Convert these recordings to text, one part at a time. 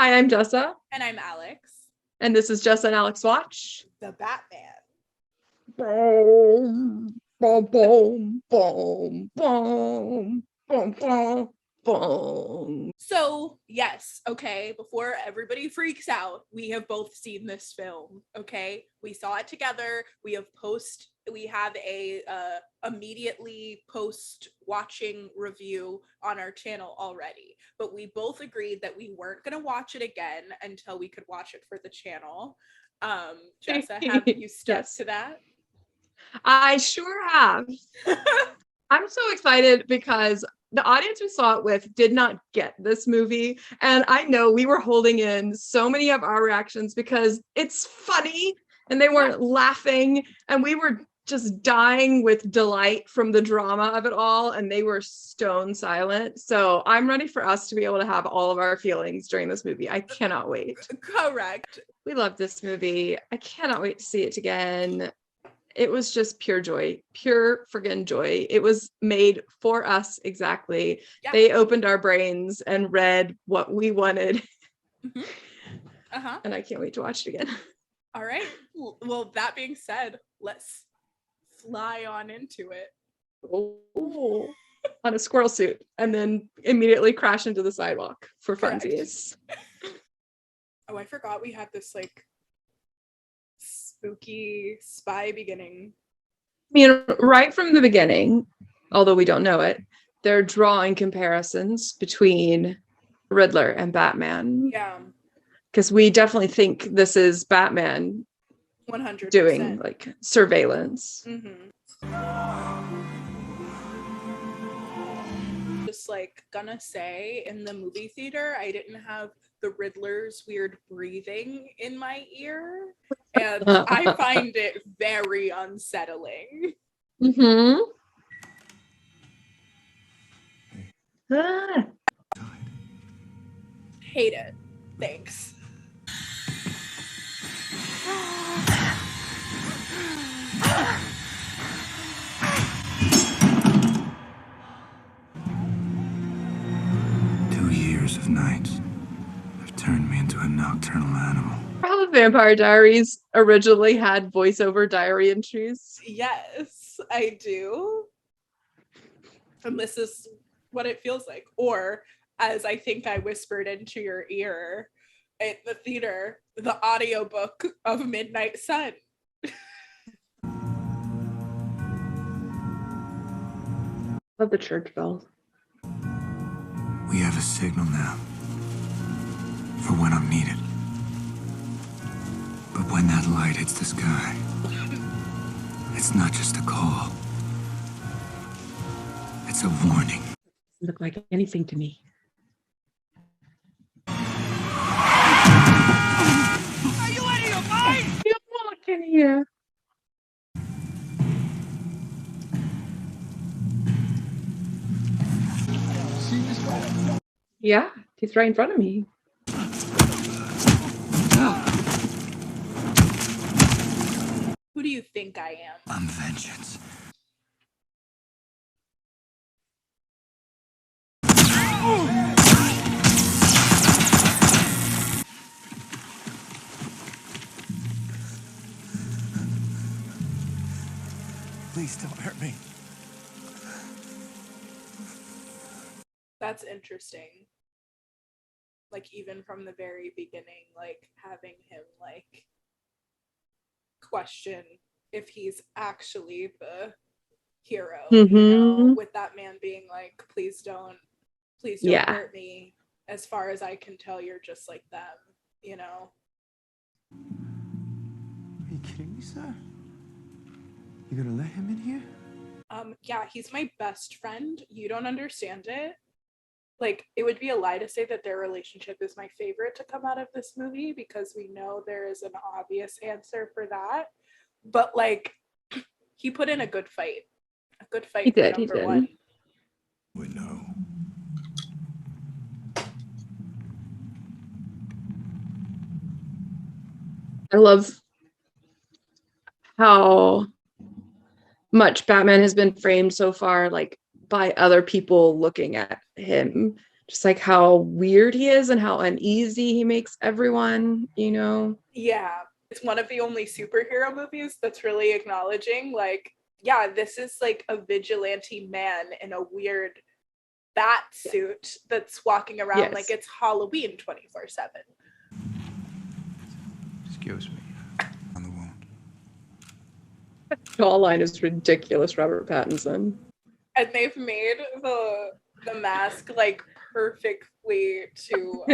Hi, I'm Jessa, And I'm Alex. and this is Jessa and Alex Watch. The Batman. Boom, boom, boom, boom, boom, boom, boom, boom. So, yes, okay, before everybody freaks out, we have both seen this film, okay? We saw it together. We have a immediately post watching review on our channel already. But we both agreed that we weren't going to watch it again until we could watch it for the channel. Jessa, have you stuck Yes. to that? I sure have. I'm so excited because the audience we saw it with did not get this movie. And I know we were holding in so many of our reactions because it's funny and they weren't laughing. And we were just dying with delight from the drama of it all. And they were stone silent. So I'm ready for us to be able to have all of our feelings during this movie. I cannot wait. Correct. We love this movie. I cannot wait to see it again. It was just pure joy, pure friggin' joy. It was made for us exactly. Yeah. They opened our brains and read what we wanted. Mm-hmm. Uh-huh. And I can't wait to watch it again. All right. Well, that being said, let's fly on into it. Oh, on a squirrel suit and then immediately crash into the sidewalk for funsies. Oh, I forgot we had this like spooky spy beginning. I mean, right from the beginning, although we don't know it, they're drawing comparisons between Riddler and Batman. Yeah. Because we definitely think this is Batman 100% doing like surveillance. Mm-hmm. Just like gonna say, in the movie theater, I didn't have the Riddler's weird breathing in my ear, and I find it very unsettling. Mm-hmm. Hate it. Thanks. Of nights have turned me into a nocturnal animal. How the Vampire Diaries originally had voiceover diary entries. Yes, I do. And this is what it feels like. Or, as I think I whispered into your ear at the theater, the audiobook of Midnight Sun. Love the church bells. We have a signal now for when I'm needed. But when that light hits the sky, it's not just a call. It's a warning. Doesn't look like anything to me. Are you out of your mind? You walk in here. Yeah, he's right in front of me. Who do you think I am? I'm vengeance. Please don't hurt me. That's interesting. Like, even from the very beginning, like having him like question if he's actually the hero, you know, with that man being like, please don't hurt me. As far as I can tell, you're just like them, you know. Are you kidding me, sir? You gonna let him in here? Yeah, he's my best friend. You don't understand it. Like, it would be a lie to say that their relationship is my favorite to come out of this movie, because we know there is an obvious answer for that. But like, he put in a good fight. A good fight. He did. One. We know. I love how much Batman has been framed so far, like by other people looking at him just like how weird he is and how uneasy he makes everyone, you know? Yeah. It's one of the only superhero movies that's really acknowledging, like, yeah, this is like a vigilante man in a weird bat suit that's walking around like it's Halloween 24/7. Excuse me. On the wound. Jawline is ridiculous, Robert Pattinson. And they've made the mask like perfectly to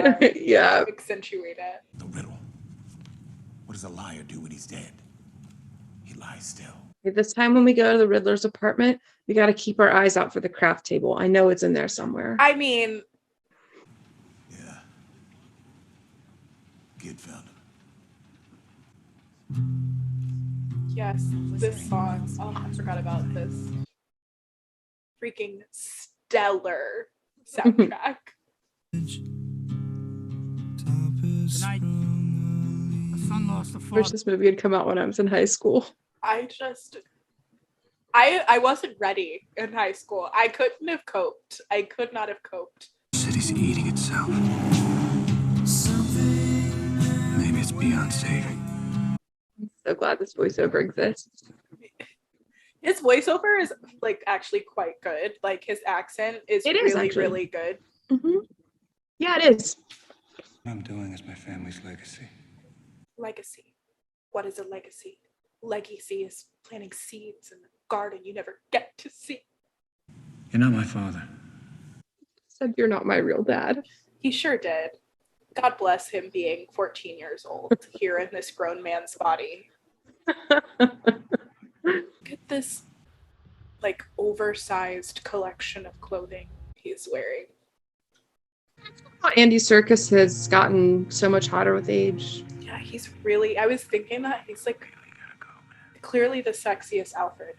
accentuate it. The riddle. What does a liar do when he's dead? He lies still. This time when we go to the Riddler's apartment, we got to keep our eyes out for the craft table. I know it's in there somewhere. I mean, yeah. Kid found him. Yes, this song. Oh, I forgot about this. Freaking stellar soundtrack. Tonight, the son lost a I wish father. this movie had come out when I was in high school. I wasn't ready in high school. I couldn't have coped. I could not have coped. The city's eating itself. Maybe it's beyond saving. I'm so glad this voiceover exists. His voiceover is like actually quite good. Like his accent is really good. Mm-hmm. Yeah, it is. What I'm doing is my family's legacy. Legacy. What is a legacy? Legacy is planting seeds in the garden you never get to see. You're not my father. Said you're not my real dad. He sure did. God bless him being 14 years old here in this grown man's body. Look at this like oversized collection of clothing he's wearing. Andy Serkis has gotten so much hotter with age. Yeah, he's really, I was thinking that he's like clearly the sexiest Alfred.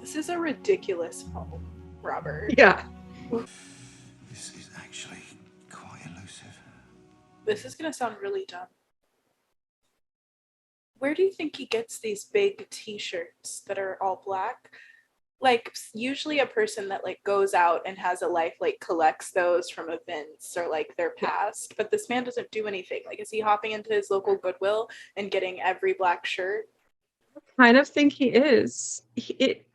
This is a ridiculous poem, Robert. Yeah. This is actually quite elusive. This is gonna sound really dumb. Where do you think he gets these big t-shirts that are all black? Like usually a person that like goes out and has a life like collects those from events or like their past, but this man doesn't do anything. Like, is he hopping into his local Goodwill and getting every black shirt? I kind of think he is. It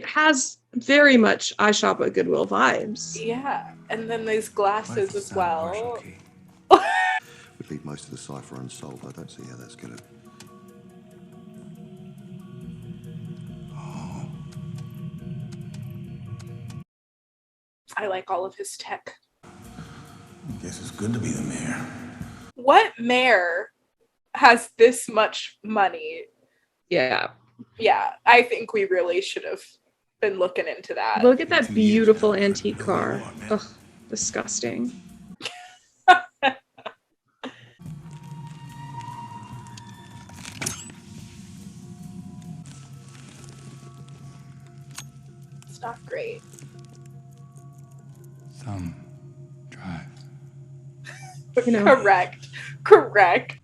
has very much I shop at Goodwill vibes. Yeah, and then these glasses as well. Would leave most of the cipher unsolved. I don't see how that's gonna. I like all of his tech. I guess it's good to be the mayor. What mayor has this much money? Yeah. Yeah, I think we really should have been looking into that. Look at that beautiful antique car. Ugh, disgusting. It's not great. Thumb drive. You know. Correct.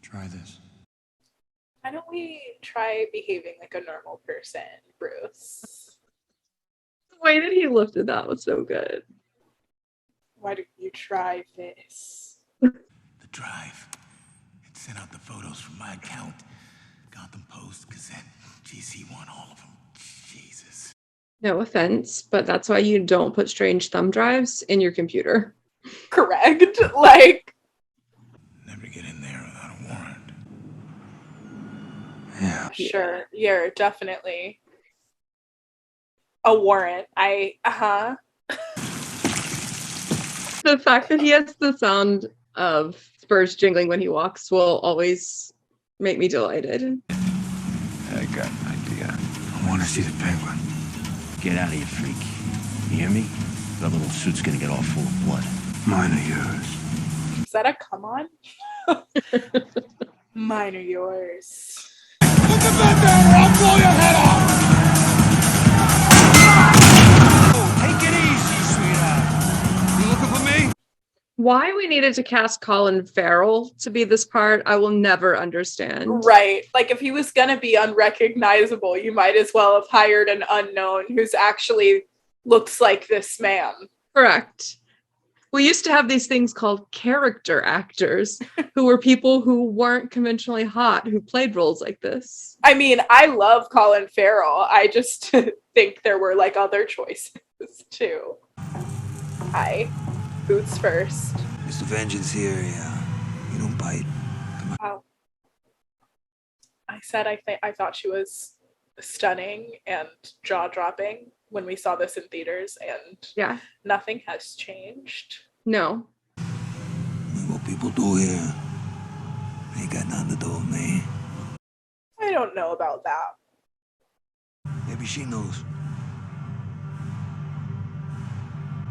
Try this. Why don't we try behaving like a normal person, Bruce? The way that he lifted that was so good. Why don't you try this? The drive. It sent out the photos from my account. Gotham Post, Gazette, GC1, all of them. Jesus. No offense, but that's why you don't put strange thumb drives in your computer. Correct. Like, Never get in there without a warrant. Yeah. sure, you're definitely a warrant. The fact that he has the sound of spurs jingling when he walks will always make me delighted. I got an idea. I want to see the penguin. Get out of here, freak. You hear me? That little suit's gonna get all full of blood. Mine are yours. Is that a come on? Mine are yours. Put the gun down or I'll blow your head off! Take it easy, sweetheart. You looking for me? Why we needed to cast Colin Farrell to be this part, I will never understand. Right. Like, if he was gonna be unrecognizable, you might as well have hired an unknown who's actually looks like this man. Correct. We used to have these things called character actors, who were people who weren't conventionally hot, who played roles like this. I mean, I love Colin Farrell. I just think there were like other choices too. Hi. Boots first. Mr. Vengeance here, yeah. You don't bite. Wow. I said I thought she was stunning and jaw-dropping when we saw this in theaters, and Yeah. nothing has changed. No. What people do here ain't got nothing to do with me. I don't know about that. Maybe she knows.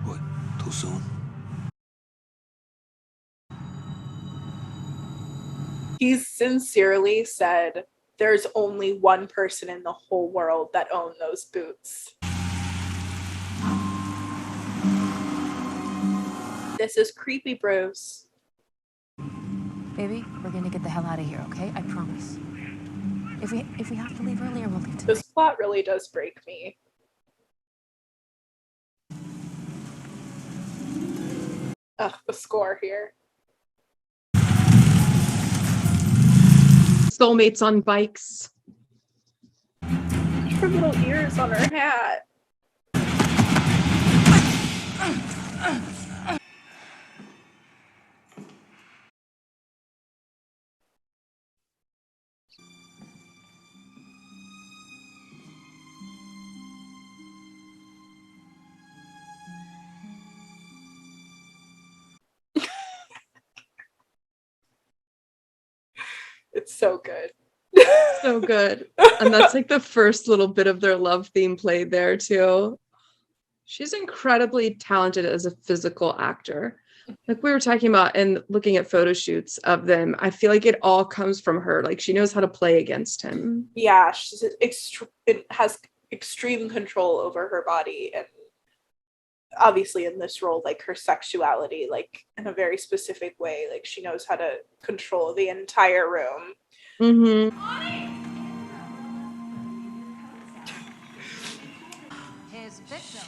What? Too soon? He's sincerely said there's only one person in the whole world that owned those boots. This is creepy, bros. Baby, we're gonna get the hell out of here, okay? I promise. If we have to leave earlier, we'll leave tonight. This plot really does break me. Ugh, the score here. Soulmates on bikes. Her little ears on her hat. It's so good. So good. And that's like the first little bit of their love theme played there too. She's incredibly talented as a physical actor. Like we were talking about and looking at photo shoots of them, I feel like it all comes from her. Like she knows how to play against him. Yeah, it has extreme control over her body, and obviously in this role, like her sexuality, like in a very specific way. Like she knows how to control the entire room. Mm-hmm. His victim,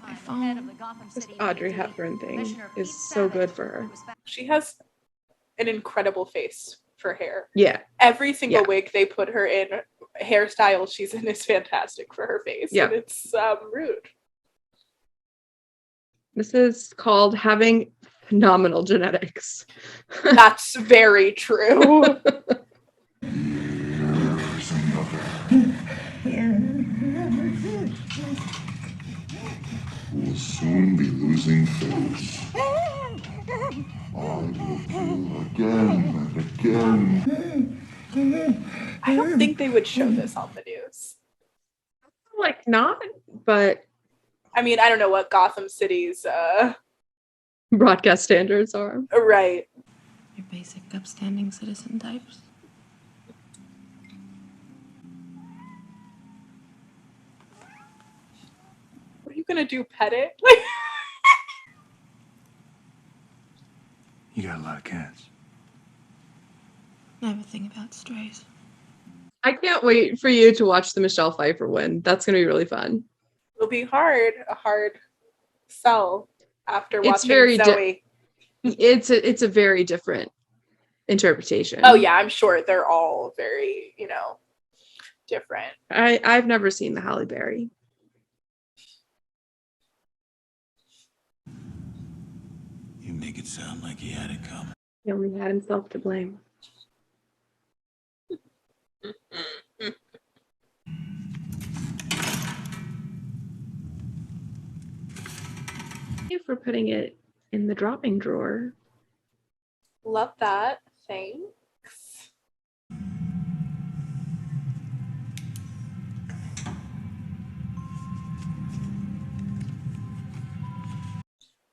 My phone. This Audrey Hepburn thing is so good for her. She has an incredible face for hair. Yeah. Every single wig they put her in, hairstyle she's in is fantastic for her face. Yeah. And it's rude. This is called having phenomenal genetics. That's very true. We'll soon be losing face. I will kill again and again. I don't think they would show this on the news. Like not, but I mean, I don't know what Gotham City's broadcast standards are. Right. Your basic upstanding citizen types. What are you gonna do, pet it? You got a lot of cats. I have a thing about strays. I can't wait for you to watch the Michelle Pfeiffer win. That's going to be really fun. It'll be a hard sell after It's watching very Zoe. It's a very different interpretation. Oh yeah, I'm sure they're all very, different. I've never seen the Halle Berry. You make it sound like he had it coming. He only had himself to blame. Thank you for putting it in the dropping drawer. Love that. Thanks.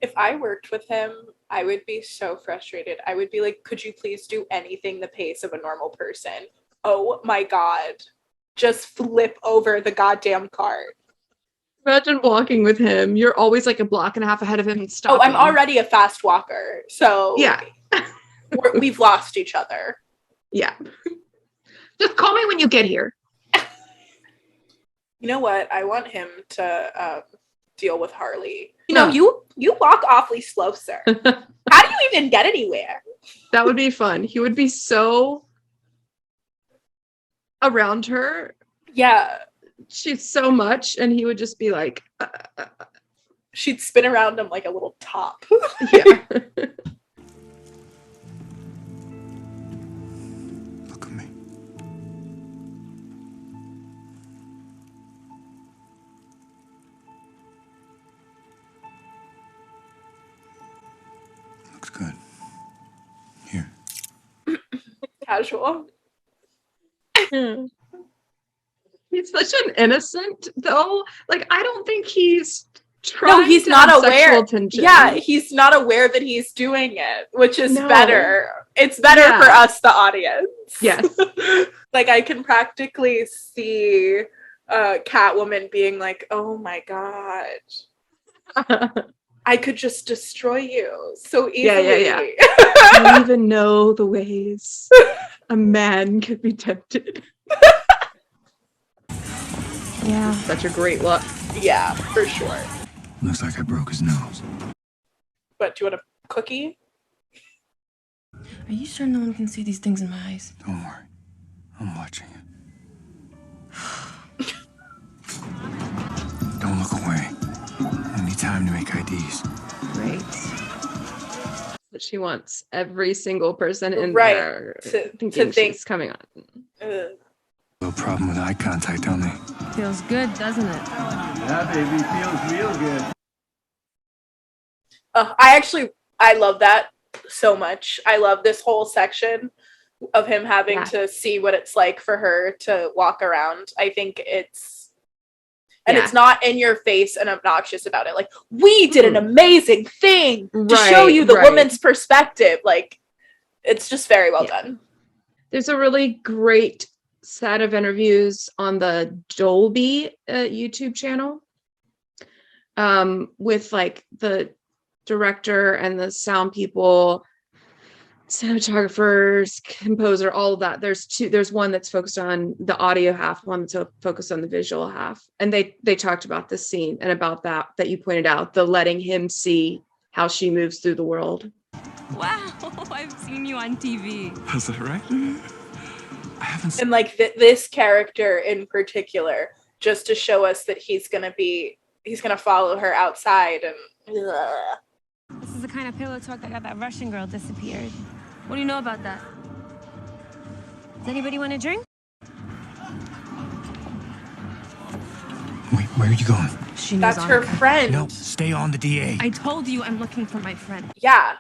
If I worked with him, I would be so frustrated. I would be like, could you please do anything the pace of a normal person? Oh my God. Just flip over the goddamn cart. Imagine walking with him. You're always like a block and a half ahead of him and stopping. Oh, I'm already a fast walker. So yeah. We've lost each other. Yeah. Just call me when you get here. You know what? I want him to deal with Harley. You walk awfully slow, sir. How do you even get anywhere? That would be fun. He would be so around her. Yeah. She's so much, and he would just be like, she'd spin around him like a little top. Yeah. Look at me. Looks good. Here. Casual. He's such an innocent, though. Like, I don't think he's trying. No, he's to not have aware. Sexual tension. Yeah, he's not aware that he's doing it, which is No. better. It's better for us, the audience. Yes. Like, I can practically see Catwoman being like, "Oh my god, I could just destroy you so easily." Yeah. I don't even know the ways a man could be tempted. Yeah. Such a great look. Yeah, for sure. Looks like I broke his nose. But do you want a cookie? Are you sure no one can see these things in my eyes? Don't worry. I'm watching you. Don't look away. I need time to make IDs. Great. But she wants every single person in Right. there To thinking think. she's coming on. No problem with eye contact, don't they? Feels good, doesn't it? Yeah, baby, feels real good. I love that so much. I love this whole section of him having to see what it's like for her to walk around. I think it's not in your face and obnoxious about it. Like, we did an amazing thing to show you the woman's perspective. Like, it's just very well done. There's a really great set of interviews on the Dolby YouTube channel with like the director and the sound people, cinematographers, composer, all of that. There's one that's focused on the audio half, one that's focused on the visual half, and they talked about this scene and about that you pointed out, the letting him see how she moves through the world. Wow, I've seen you on TV. Is that right? I haven't seen... And like this character in particular, just to show us that he's gonna follow her outside and This is the kind of pillow talk that got that Russian girl disappeared. What do you know about that? Does anybody want a drink? Wait, where are you going? She knows that's her Annika. friend. No, stay on the DA. I told you I'm looking for my friend. Yeah.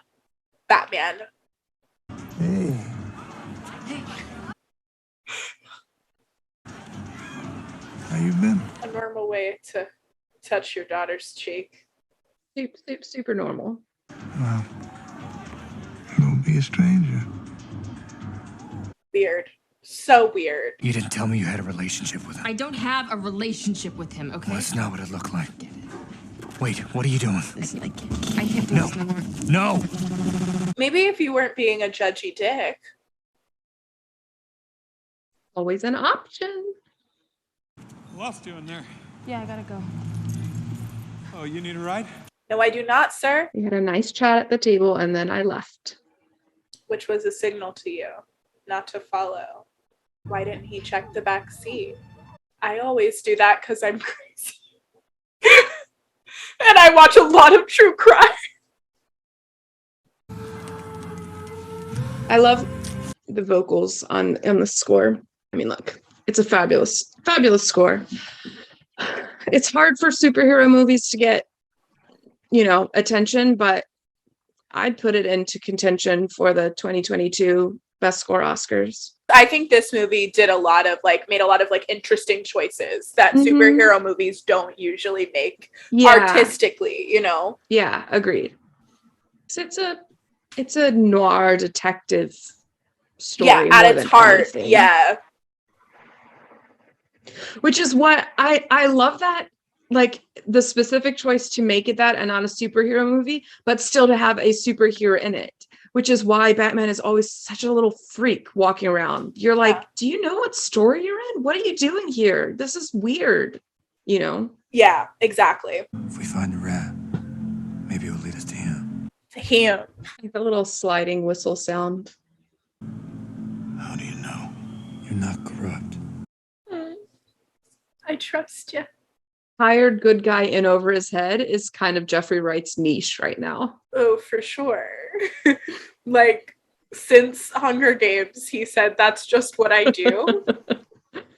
Batman. Hey. How you been? A normal way to touch your daughter's cheek. Super normal. Well, don't be a stranger. Weird. So weird. You didn't tell me you had a relationship with him. I don't have a relationship with him, okay? Well, that's not what it looked like. Wait, what are you doing? Listen, I can't do No. this no more. No! Maybe if you weren't being a judgy dick. Always an option. Lost you in there. Yeah, I gotta go. Oh, you need a ride? No, I do not, sir. We had a nice chat at the table, and then I left. Which was a signal to you not to follow. Why didn't he check the back seat? I always do that because I'm crazy. And I watch a lot of true crime. I love the vocals on the score. I mean, look, it's a fabulous score. It's hard for superhero movies to get, attention, but I'd put it into contention for the 2022 Best Score Oscars. I think this movie made a lot of interesting choices that superhero movies don't usually make artistically, Yeah, agreed. So it's a noir detective story. Yeah, at its heart. Anything. Yeah. Which is what I love, that, like, the specific choice to make it that and not a superhero movie, but still to have a superhero in it, which is why Batman is always such a little freak walking around. You're like, do you know what story you're in? What are you doing here? This is weird, Yeah, exactly. If we find the rat, maybe it'll lead us to him. To him. Like the little sliding whistle sound. How do you know? You're not corrupt. I trust you. Hired good guy in over his head is kind of Jeffrey Wright's niche right now. Oh, for sure. Like, since Hunger Games, he said, that's just what I do.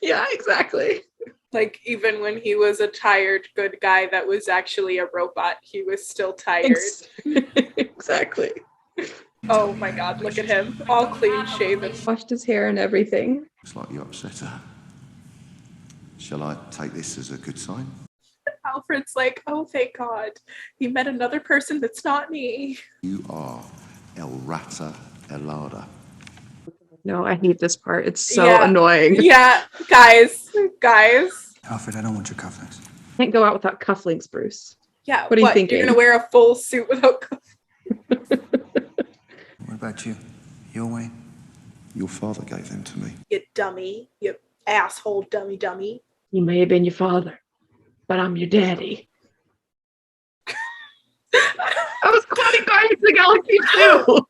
Yeah, exactly. Like, even when he was a tired good guy that was actually a robot, he was still tired. Exactly. Oh my god, look at him. All clean shaven. Washed his hair and everything. Looks like you upset her. Shall I take this as a good sign? Alfred's like, oh, thank God. He met another person that's not me. You are El Rata Elada. No, I hate this part. It's so annoying. Yeah, guys. Alfred, I don't want your cufflinks. Can't go out without cufflinks, Bruce. Yeah, what are you thinking? You're gonna wear a full suit without cufflinks? What about you? You Wayne? Your father gave them to me. You dummy. You asshole dummy. He may have been your father, but I'm your daddy. I was quoting Guardians of the Galaxy 2.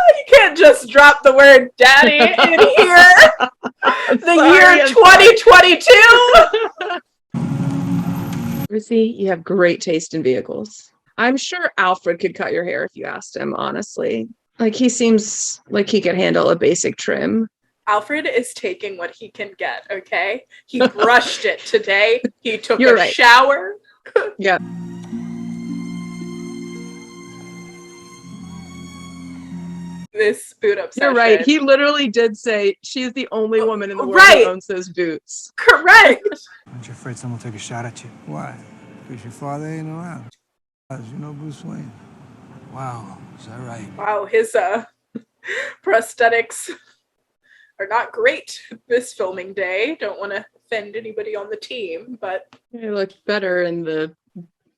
You can't just drop the word daddy in here. Year 2022. Ruthie, you have great taste in vehicles. I'm sure Alfred could cut your hair if you asked him, honestly. Like, he seems like he could handle a basic trim. Alfred is taking what he can get, okay? He brushed it today. He took You're a right. shower. Yeah. This boot obsession. You're right. He literally did say she's the only woman in the world who owns those boots. Correct. Aren't you afraid someone will take a shot at you? Why? Because your father ain't around. You know Bruce Wayne. Wow, is that right? Wow, his prosthetics are not great this filming day. Don't want to offend anybody on the team, but They look better in the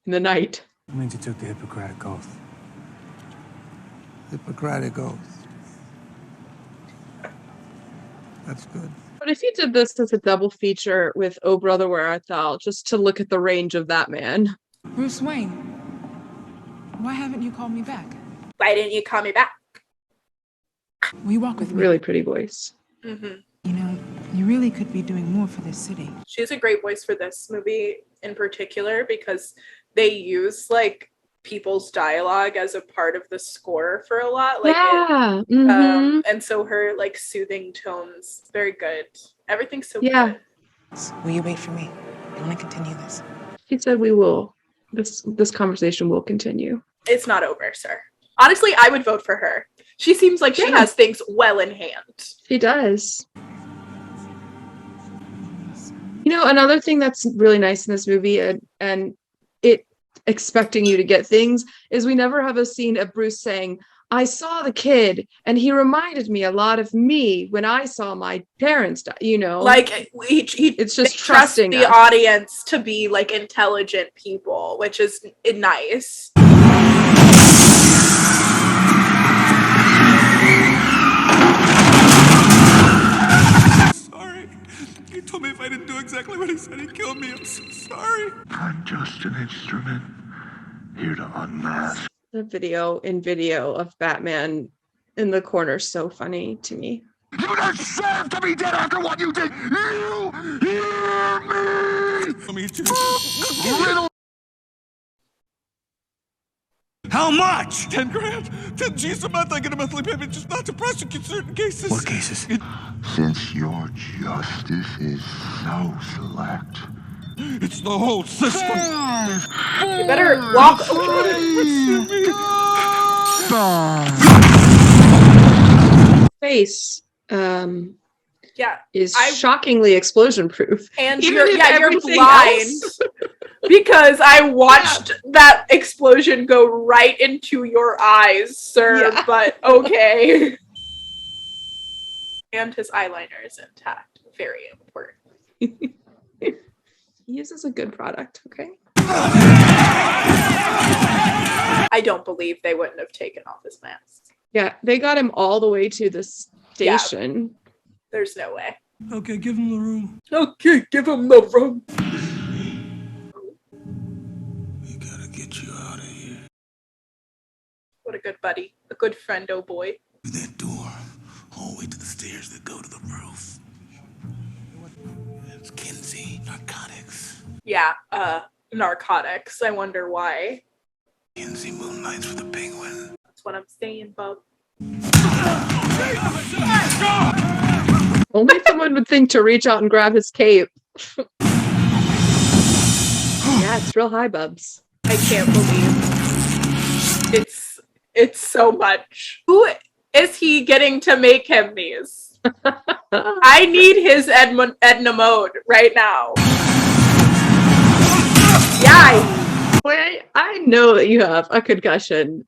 night. It means you took the Hippocratic Oath. Hippocratic Oath. That's good. But if you did this as a double feature with Oh Brother Where Art Thou, just to look at the range of that man. Bruce Wayne, why haven't you called me back? why didn't you call me back? Will you walk with me? Really pretty voice. Mm-hmm. You know, you really could be doing more for this city. She's a great voice for this movie in particular because they use like people's dialogue as a part of the score for a lot. Like and so her like soothing tones, very good. Everything's so good. Will you wait for me? I want to continue this. She said we will. This conversation will continue. It's not over, sir. Honestly, I would vote for her. She seems like she has things well in hand. She does. You know, another thing that's really nice in this movie, and it expecting you to get things, is we never have a scene of Bruce saying, I saw the kid and he reminded me a lot of me when I saw my parents die, you know? Like, it's just trust trusting the us. audience to be like intelligent people, which is nice. Sorry. He told me if I didn't do exactly what he said, he'd kill me. I'm so sorry. I'm just an instrument here to unmask. The video of Batman in the corner so funny to me. You deserve to be dead after what you did. You hear me? Me too. Riddler. How much? 10 grand. 10 G's a month. I get a monthly payment just not to prosecute certain cases. What cases? Since your justice is so select. It's the whole system. You better walk Face is I shockingly explosion proof. And Even you're if blind everything else- because I watched that explosion go right into your eyes, sir. Yeah. But okay. And his eyeliner is intact. Very important. He uses a good product, okay? I don't believe they wouldn't have taken off his mask. Yeah, they got him all the way to the station. There's no way. Okay, give him the room. Okay, give him the room. We gotta get you out of here. What a good buddy. A good friend, oh boy. Through that door, all the way to the stairs that go to the roof. It's Kinsey, narcotics. Yeah, narcotics. I wonder why. Kinsey moonlights with a penguin. That's what I'm saying, bub. Only someone would think to reach out and grab his cape. Yeah, it's real high, Bubs. I can't believe it's so much. Who is he getting to make him these? I need his Edna mode right now. Yeah. Wait, I know that you have a concussion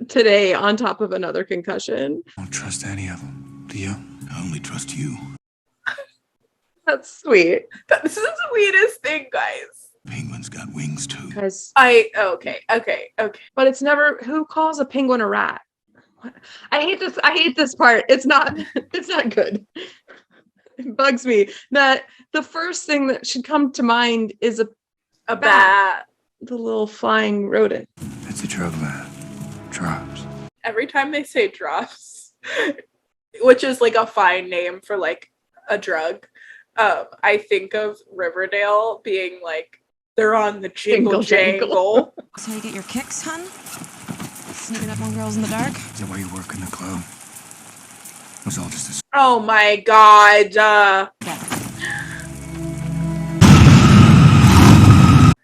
today on top of another concussion. I don't trust any of them. Do you? I only trust you. That's sweet. This is the sweetest thing, guys. Penguin's got wings too. Because Okay. but it's never who calls a penguin a rat. What? I hate this part. It's not good. It bugs me that the first thing that should come to mind is A bat. the little flying rodent. It's a drug man. Drops. Every time they say drops, which is like a fine name for like a drug, I think of Riverdale being like, they're on the jingle jangle. That's how you get your kicks, hun? Sneaking up on girls in the dark? Is that why you work in the club? It was all just a... Oh my god.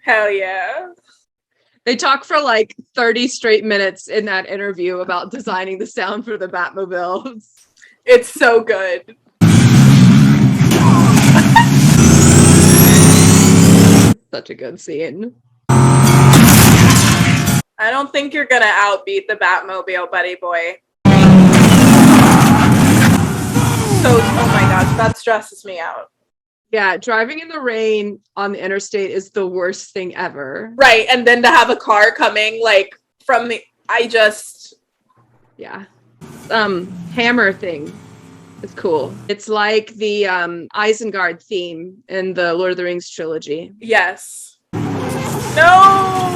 Hell yeah. They talk for like 30 straight minutes in that interview about designing the sound for the Batmobile. It's so good. Such a good scene. I don't think you're gonna outbeat the Batmobile, buddy boy. So, oh my gosh, that stresses me out. Yeah, driving in the rain on the interstate is the worst thing ever. Right, and then to have a car coming like from the, Yeah. Hammer thing is cool. It's like the Isengard theme in the Lord of the Rings trilogy. Yes. No!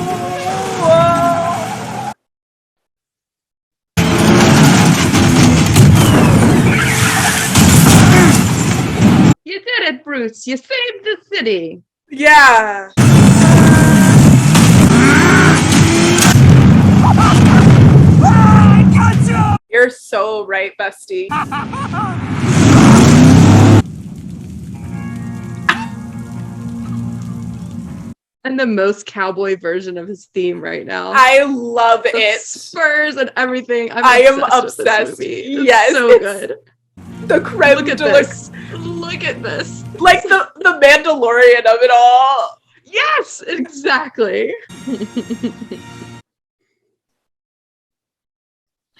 You did it, Bruce. You saved the city. Yeah. You're so right, bestie. And the most cowboy version of his theme right now. I love the it. Spurs and everything. I am obsessed. With this movie. It's yes, so good. The creme Look at de la- this. Look at this. Like the Mandalorian of it all. Yes, exactly.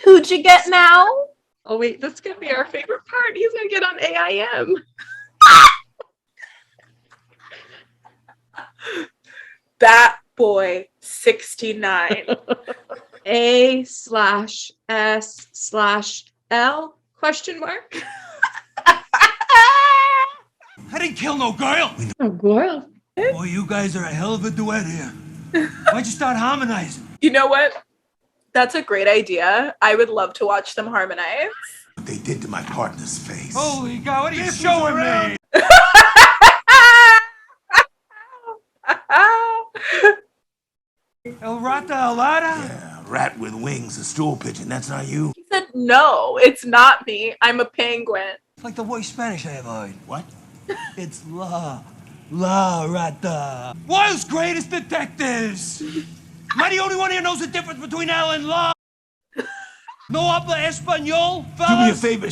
Who'd you get now? Oh wait, that's gonna be our favorite part. He's gonna get on AIM. Bat Boy 69. A/S/L question mark? I didn't kill no girl. Oh, girl. Boy, you guys are a hell of a duet here. Why'd you start harmonizing? You know what? That's a great idea. I would love to watch them harmonize. What they did to my partner's face. Holy God, what are you showing me? El Rata Alada? Yeah, rat with wings, a stool pigeon. That's not you. He said, no, it's not me. I'm a penguin. It's like the worst Spanish I ever heard. What? It's La Rata. World's greatest detectives. Am I the only one here knows the difference between L and La? No habla español, fellas? Do me a favor.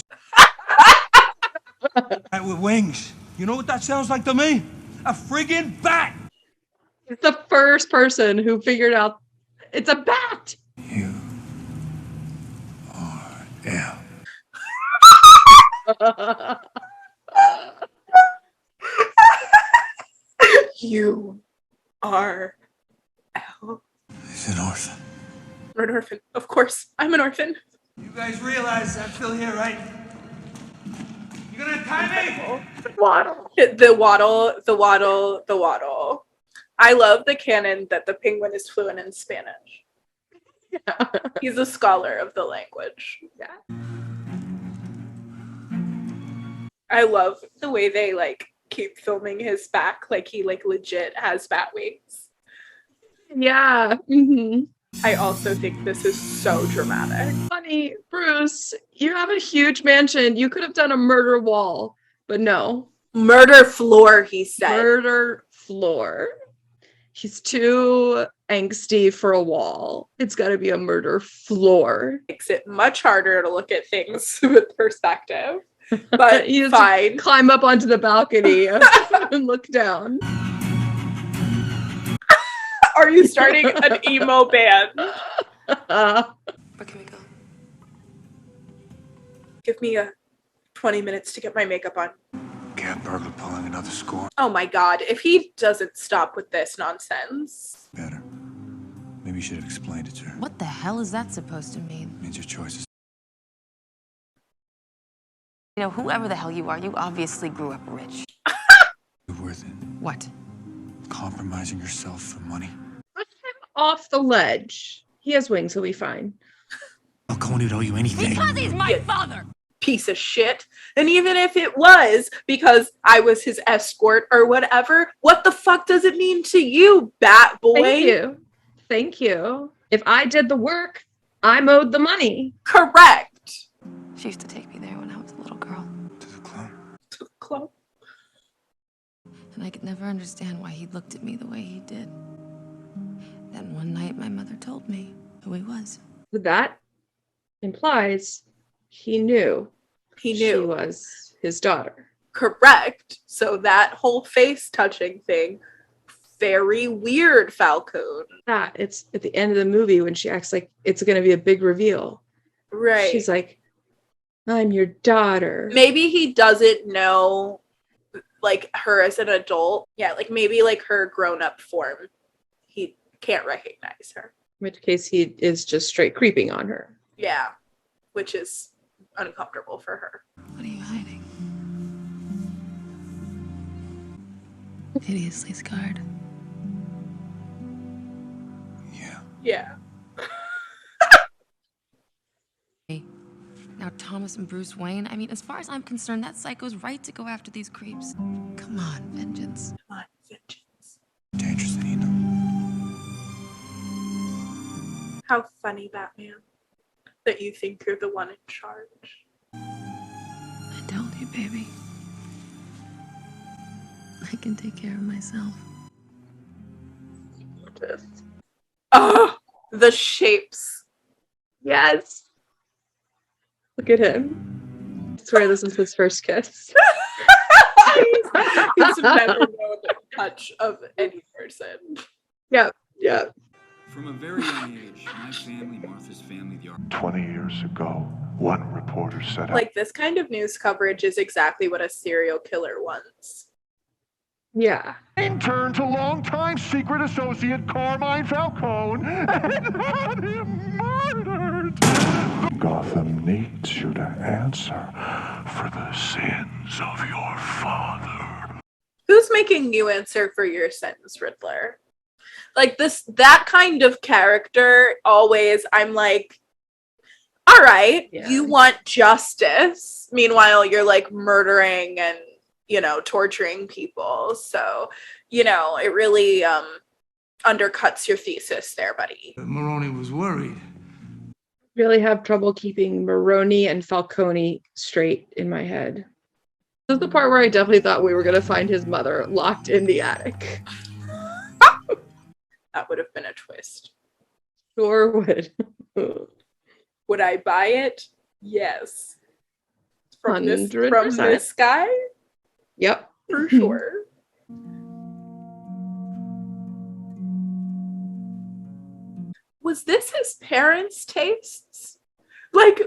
Rat with wings. You know what that sounds like to me? A friggin' bat. It's the first person who figured out it's a bat. You are L. You are L. He's an orphan. You're an orphan. Of course, I'm an orphan. You guys realize I'm still here, right? You gonna tie me? Waddle. The waddle. I love the canon that the penguin is fluent in Spanish. Yeah. He's a scholar of the language. Yeah. I love the way they like keep filming his back, like he like legit has bat wings. Yeah. Mm-hmm. I also think this is so dramatic. Funny, Bruce, you have a huge mansion. You could have done a murder wall, but no. Murder floor, he said. Murder floor. He's too angsty for a wall. It's got to be a murder floor. Makes it much harder to look at things with perspective. But he has fine. to climb up onto the balcony and look down. Are you starting an emo band? Where can we go? Give me 20 minutes to get my makeup on. Cat burglar pulling another score. Oh my god, if he doesn't stop with this nonsense. Better. Maybe you should have explained it to her. What the hell is that supposed to mean? Means your choices. You know, whoever the hell you are, you obviously grew up rich. You're worth it. What? Compromising yourself for money. Push him off the ledge. He has wings, he'll be fine. Falcone would owe you anything. Because he's my father! Piece of shit. And even if it was because I was his escort or whatever, what the fuck does it mean to you, bat boy? Thank you. Thank you. If I did the work, I'm owed the money. Correct. She used to take me there when I was a little girl. To the club. To the club. And I could never understand why he looked at me the way he did. Then one night, my mother told me who he was. That implies he knew. He She knew. was his daughter. Correct. So that whole face touching thing, very weird, Falcone. That it's at the end of the movie when she acts like it's going to be a big reveal. Right. She's like, I'm your daughter. Maybe he doesn't know like her as an adult. Yeah, like maybe like her grown-up form. He can't recognize her. In which case he is just straight creeping on her. Yeah. Which is uncomfortable for her. What are you hiding? Hideously scarred. Yeah. Yeah. Now, Thomas and Bruce Wayne, I mean, as far as I'm concerned, that psycho's right to go after these creeps. Come on, vengeance. Come on, vengeance. Dangerous than you know. How funny, Batman, that you think you're the one in charge. I told you, baby. I can take care of myself. Oh, the shapes. Yes. Look at him. I swear this is his first kiss. He's never known the touch of any person. Yep. Yep. From a very young age, my family, Martha's family, the 20 years ago, one reporter said, Like, this kind of news coverage is exactly what a serial killer wants. Yeah. Intern to longtime secret associate Carmine Falcone and had him murdered. Gotham needs you to answer for the sins of your father. Who's making you answer for your sins, Riddler? Like that kind of character, always, I'm like, all right, Yeah. You want justice. Meanwhile, you're like murdering and, torturing people. So, it really undercuts your thesis there, buddy. Maroney was worried. Really have trouble keeping Maroni and Falcone straight in my head. This is the part where I definitely thought we were going to find his mother locked in the attic. That would have been a twist. Sure would. Would I buy it? Yes. From this 100%. guy? Yep. For sure. Was this his parents' tastes? Like,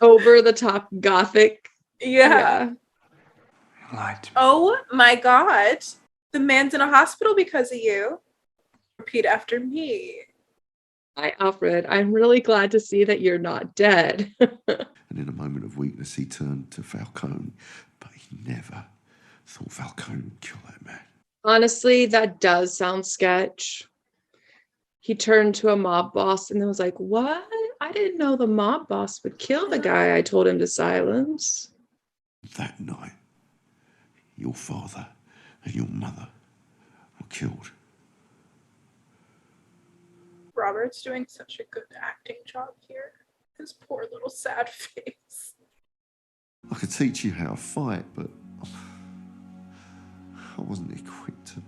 Over the top gothic. yeah. You lied to me. Oh my god. The man's in a hospital because of you. Repeat after me. Hi, Alfred. I'm really glad to see that you're not dead. And in a moment of weakness, he turned to Falcone, but he never thought Falcone would kill that man. Honestly, that does sound sketch. He turned to a mob boss and then was like, what? I didn't know the mob boss would kill the guy I told him to silence. That night, your father and your mother were killed. Robert's doing such a good acting job here. His poor little sad face. I could teach you how to fight, but I wasn't equipped to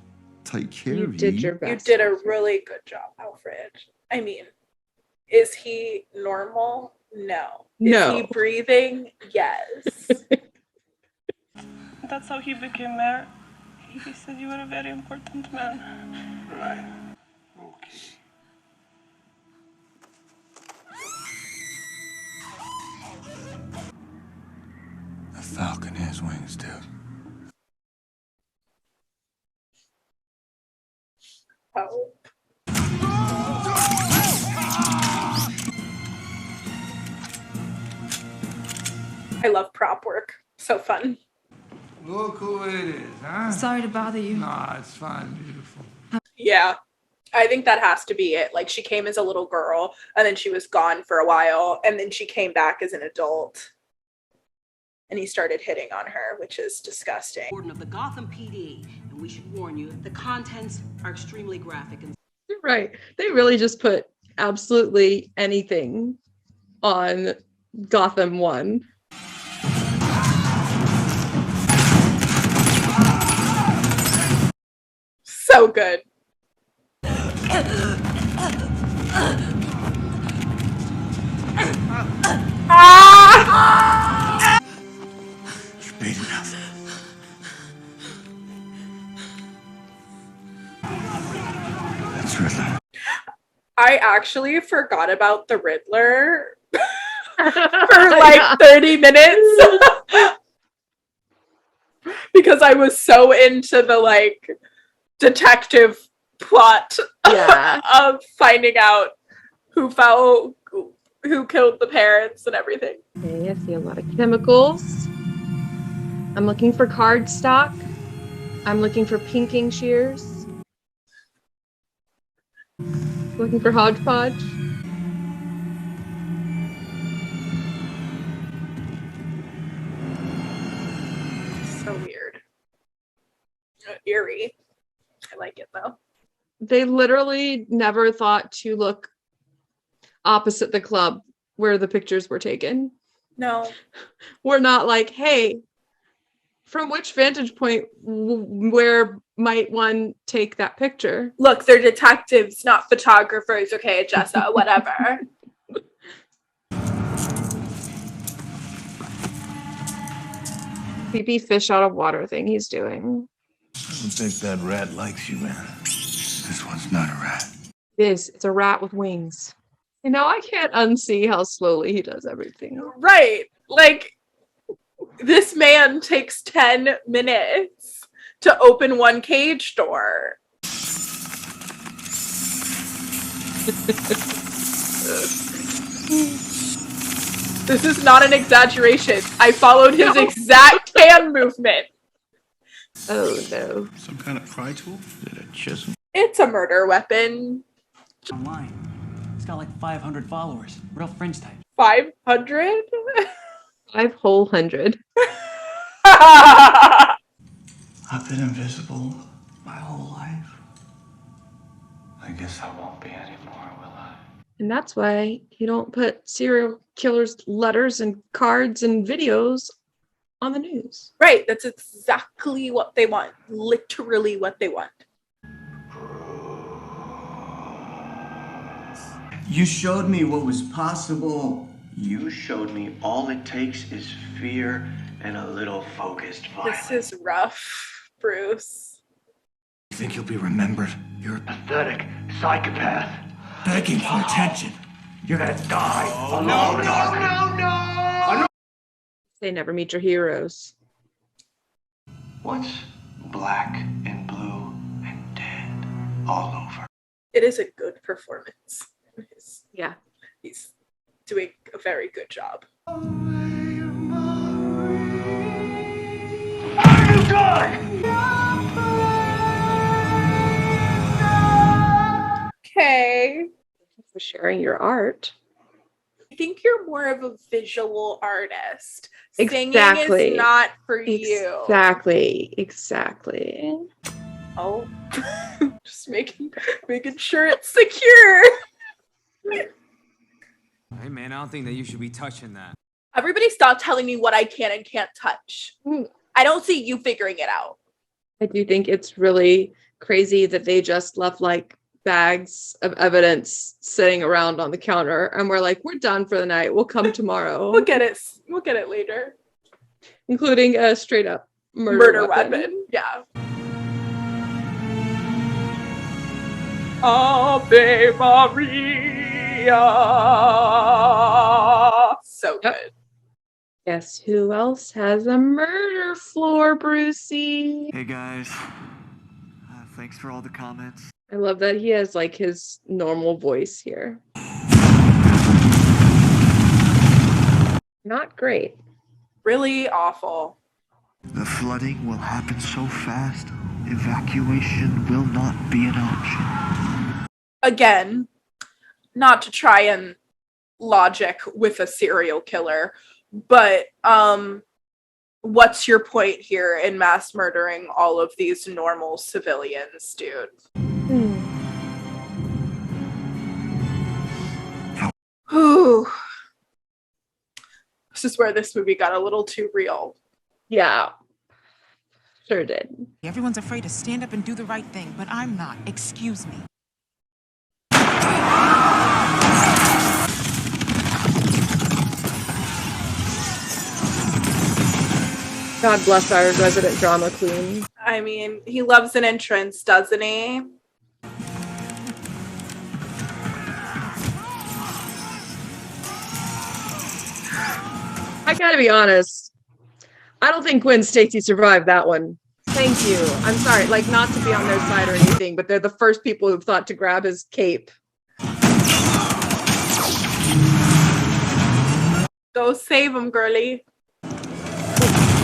take care of you. You did your best. You did a really good job, Alfred. I mean, is he normal? No. No. Is he breathing? Yes. That's how he became mayor. He said you were a very important man. Right. Okay. A falcon has wings, dude. Oh. I love prop work. So fun. Look who it is, huh? Sorry to bother you. Nah, it's fine, beautiful. Yeah. I think that has to be it. Like, she came as a little girl and then she was gone for a while and then she came back as an adult. And he started hitting on her, which is disgusting. Warden of the Gotham PD, and we should warn you, the contents are extremely graphic and Right. They really just put absolutely anything on Gotham 1. So good. You're big enough. That's Riddler. I actually forgot about the Riddler for like 30 minutes because I was so into the like detective plot of finding out who killed the parents and everything. Okay, I see a lot of chemicals. I'm looking for cardstock. I'm looking for pinking shears. Looking for hodgepodge. So weird. Eerie. I like it though. They literally never thought to look opposite the club where the pictures were taken. No. We're not like, hey, from which vantage point where might one take that picture? Look, they're detectives, not photographers. Okay, Jessa, whatever. Creepy fish out of water thing he's doing. I don't think that rat likes you, man. This one's not a rat. It's a rat with wings. You know, I can't unsee how slowly he does everything. Right. Like, this man takes 10 minutes to open one cage door. This is not an exaggeration. I followed his exact hand movement. Oh no. Some kind of pry tool? Is it a chisel? It's a murder weapon. Online. It's got like 500 followers. Real fringe type. 500? 500. I've been invisible my whole life. I guess I won't be anymore, will I? And that's why you don't put serial killers' letters and cards and videos on the news. Right. That's exactly what they want. Literally what they want. You showed me what was possible. You showed me all it takes is fear and a little focused violence. This is rough, Bruce. You think you'll be remembered? You're a Pathetic psychopath. begging for attention. You're gonna die alone. No. They never meet your heroes. What's black and blue and dead all over? It is a good performance. Yeah. He's doing a very good job. Okay. For sharing your art. I think you're more of a visual artist. Singing Exactly. is not for you. Exactly. Oh, just making sure it's secure. Hey man, I don't think that you should be touching that. Everybody stop telling me what I can and can't touch. I don't see you figuring it out. I do think it's really crazy that they just left like bags of evidence sitting around on the counter and we're like, we're done for the night. We'll come tomorrow. We'll get it later. Including a straight up murder weapon. Yeah. Ave Maria. So good. Guess who else has a murder floor, Brucey? Hey guys, thanks for all the comments. I love that he has like his normal voice here. Not great. Really awful. The flooding will happen so fast, evacuation will not be an option. Again, not to try and logic with a serial killer, but what's your point here in mass murdering all of these normal civilians, dude? Ooh. This is where this movie got a little too real. Yeah. Sure did. Everyone's afraid to stand up and do the right thing, but I'm not. Excuse me. God bless our resident drama queen. I mean, he loves an entrance, doesn't he? I gotta be honest. I don't think Gwen Stacy survived that one. Thank you. I'm sorry, like not to be on their side or anything, but they're the first people who thought to grab his cape. Go save him, girly.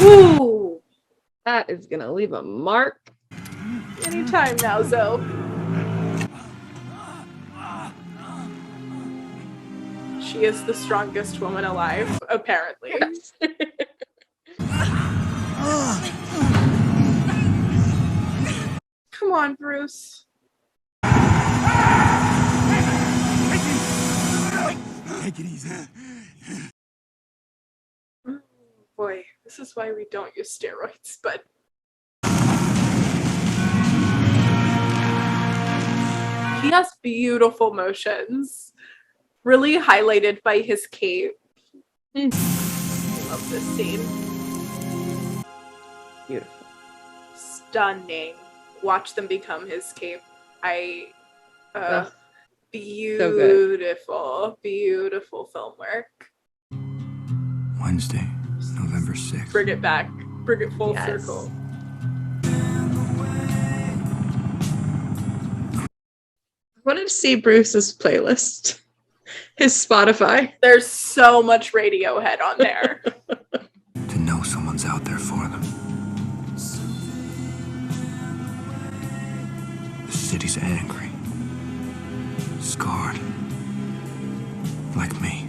Ooh. That is gonna leave a mark. Anytime now, Zoe. She is the strongest woman alive, apparently. Yes. Come on, Bruce. Take it easy. Boy, this is why we don't use steroids, but he has beautiful motions, really highlighted by his cape. I love this scene. Beautiful. Stunning. Watch them become his cape. Beautiful, beautiful film work. Wednesday, November 6th. Bring it back. Bring it full circle. I wanted to see Bruce's playlist. His Spotify. There's so much Radiohead on there. To know someone's out there for them. The city's angry. Scarred. Like me.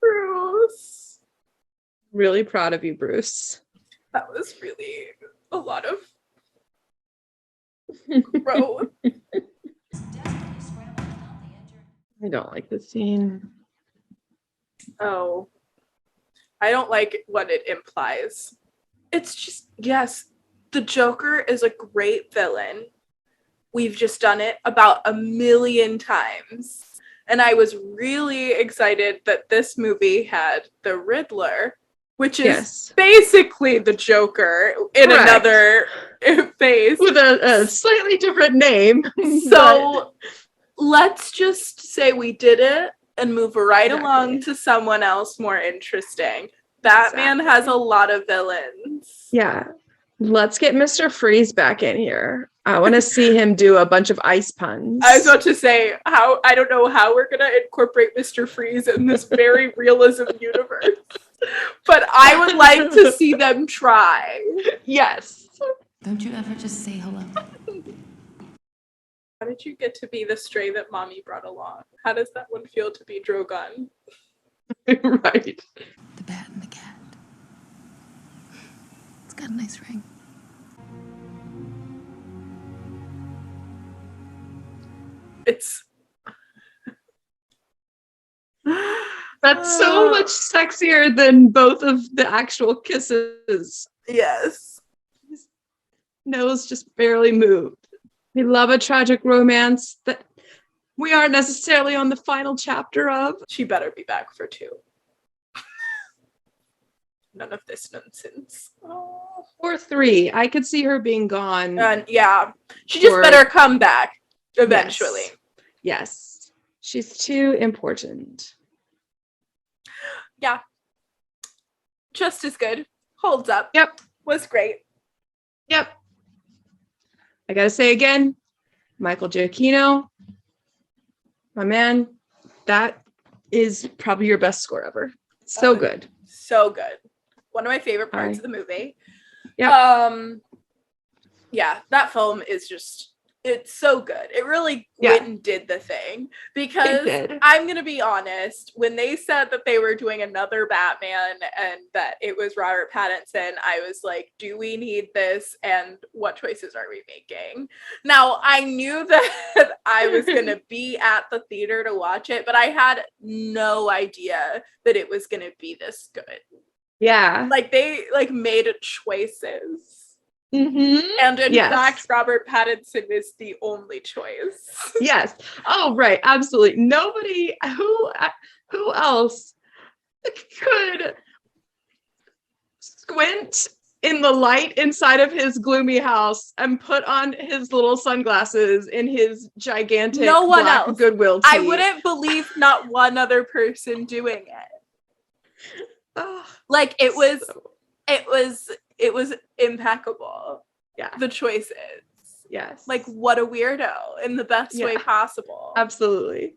Bruce. Really proud of you, Bruce. That was really a lot of growth. I don't like this scene. Oh. I don't like what it implies. It's just, yes, the Joker is a great villain. We've just done it about 1,000,000 times. And I was really excited that this movie had the Riddler, which is basically the Joker in another face. With a slightly different name. So let's just say we did it and move right along to someone else more interesting. Batman has a lot of villains. Yeah. Let's get Mr. Freeze back in here. I want to see him do a bunch of ice puns. I was about to say, I don't know how we're gonna incorporate Mr. Freeze in this very realism universe, but I would like to see them try. Yes. Don't you ever just say hello? How did you get to be the stray that mommy brought along? How does that one feel to be Drogon? Right. The bat and the cat. It's got a nice ring. It's That's so much sexier than both of the actual kisses. Yes. His nose just barely moved. We love a tragic romance that we aren't necessarily on the final chapter of. She better be back for 2. None of this nonsense. Oh. Or 3. I could see her being gone. And yeah, she just better come back eventually. Yes. She's too important. Yeah. Just as good. Holds up. Yep. Was great. Yep. I gotta say again, Michael Giacchino, my man, that is probably your best score ever. So good. So good. One of my favorite parts of the movie. Yeah. Yeah, that film is just, it's so good. It really went and did the thing. Because I'm going to be honest, when they said that they were doing another Batman and that it was Robert Pattinson, I was like, do we need this? And what choices are we making? Now, I knew that I was going to be at the theater to watch it, but I had no idea that it was going to be this good. Yeah. Like, they made choices. Mm-hmm. And in fact, Robert Pattinson is the only choice. Yes. Oh, right. Absolutely. Nobody who else could squint in the light inside of his gloomy house and put on his little sunglasses in his gigantic black Goodwill tee. I wouldn't believe not one other person doing it. Like it was impeccable. Yeah. The choices. Yes. Like what a weirdo in the best way possible. Absolutely.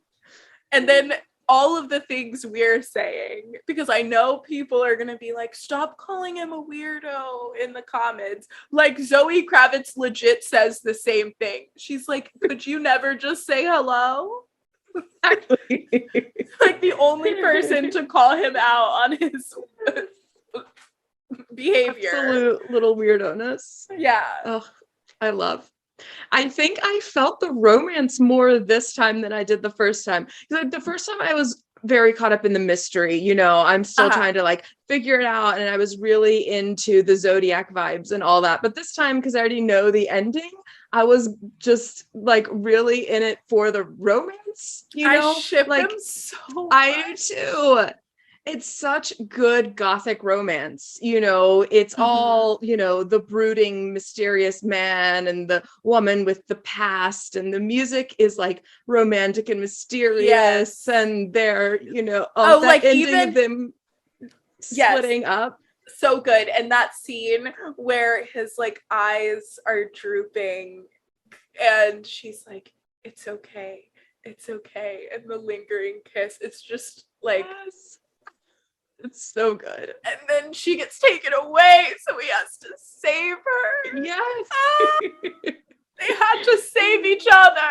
And then all of the things we're saying, because I know people are gonna be like, stop calling him a weirdo in the comments. Like Zoe Kravitz legit says the same thing. She's like, could you never just say hello? Exactly. Like the only person to call him out on his behavior. Absolute little weirdo-ness. Yeah. Oh, I love. I think I felt the romance more this time than I did the first time. Because the first time I was very caught up in the mystery, you know, I'm still trying to like figure it out, and I was really into the Zodiac vibes and all that. But this time, because I already know the ending, I was just like really in it for the romance, you know? I ship like, them so much. I do too. It's such good gothic romance, you know, it's all, you know, the brooding, mysterious man and the woman with the past, and the music is like romantic and mysterious, and they're, you know, that like ending even of them splitting up. So good. And that scene where his like eyes are drooping and she's like, it's okay, and the lingering kiss, it's just like it's so good. And then she gets taken away, so he has to save her. Yes. They had to save each other.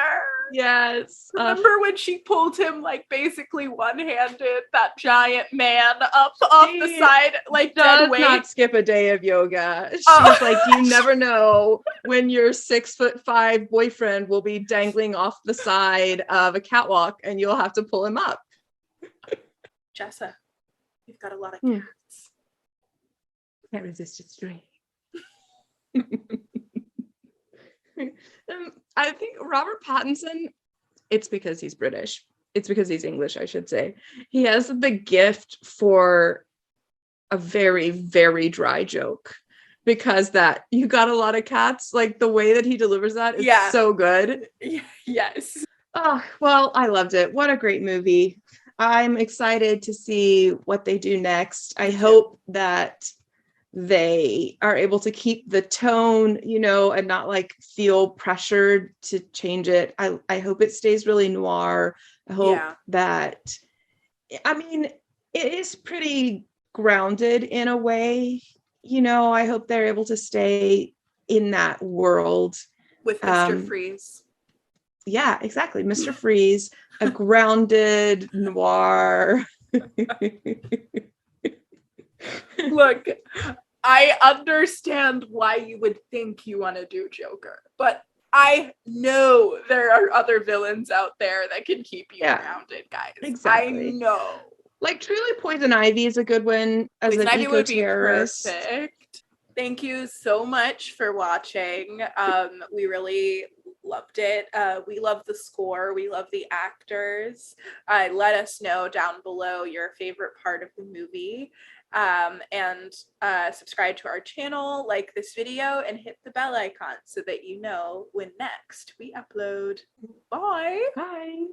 Yes. Remember when she pulled him like basically one-handed, that giant man up off the side, like dead weight? Does not skip a day of yoga. She's like, you never know when your 6'5" boyfriend will be dangling off the side of a catwalk and you'll have to pull him up. Jessa, you've got a lot of cats. Can't resist its dream. I think Robert Pattinson, it's because he's British. It's because he's English, I should say. He has the gift for a very, very dry joke, because that you got a lot of cats, like the way that he delivers that is so good. Yes. Oh, well, I loved it. What a great movie. I'm excited to see what they do next. I hope that they are able to keep the tone, and not like feel pressured to change it. I hope it stays really noir. I hope that, I mean, it is pretty grounded in a way. I hope they're able to stay in that world. With Mr. Freeze. Yeah, exactly. Mr. Freeze, a grounded noir. Look, I understand why you would think you want to do Joker, but I know there are other villains out there that can keep you grounded, guys. Exactly. I know. Like, truly, Poison Ivy is a good one as Poison an Ivy would be eco-terrorist. perfect. Thank you so much for watching. We really loved it. We love the score. We love the actors. Let us know down below your favorite part of the movie. And subscribe to our channel, like this video, and hit the bell icon so that you know when next we upload. Bye. Bye.